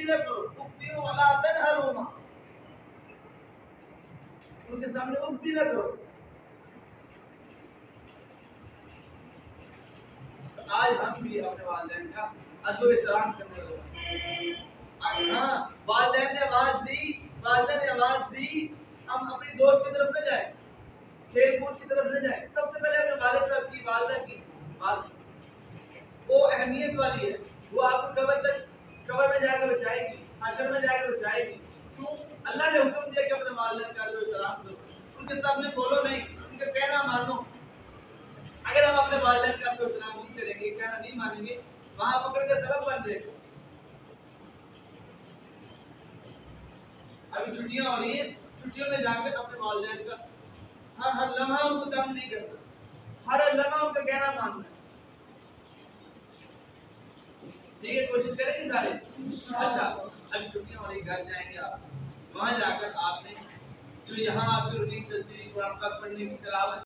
भी ना करो, उफ भी वाला तनहरुमा, उनके सामने उफ भी ना करो। तो आज हम भी अपने वालिदैन का अदब एहतराम करने लगे। हाँ, वालिदैन ने आवाज दी, वालिदैन ने आवाज दी, हम अपनी दोस्त की तरफ न जाए, खेल कूद की तरफ न जाए, सबसे पहले अपने वालिद साहब की, वालिदा की बात, वो अहमियत वाली है, वो आपको कब्र में जाकर बचाएगी, हशर में जाकर बचाएगी। क्यों? अल्लाह ने हुक्म दिया कि अपने वालिदैन का अदब एहतराम करो, उनके सामने बोलो नहीं, उनका कहना मानो। अगर हम अपने वालिदैन का अदब एहतराम नहीं करेंगे, कहना नहीं मानेंगे, वहां पकड़ के सबक बन जाएगा। अभी छुट्टियां हो रही है, छुट्टियों में जाकर अपने वालिदैन का हर लम्हा उनको तंग नहीं करना, हर लम्हा उनका कहना मानना। ठीक है, कोशिश करेंगे सारे। अच्छा, अभी छुट्टियां हो रही, घर जाएंगे आप, वहां जाकर आपने जो यहाँ आपकी रूटीन चलती रही, कुरान पाक पढ़ने की, तिलावत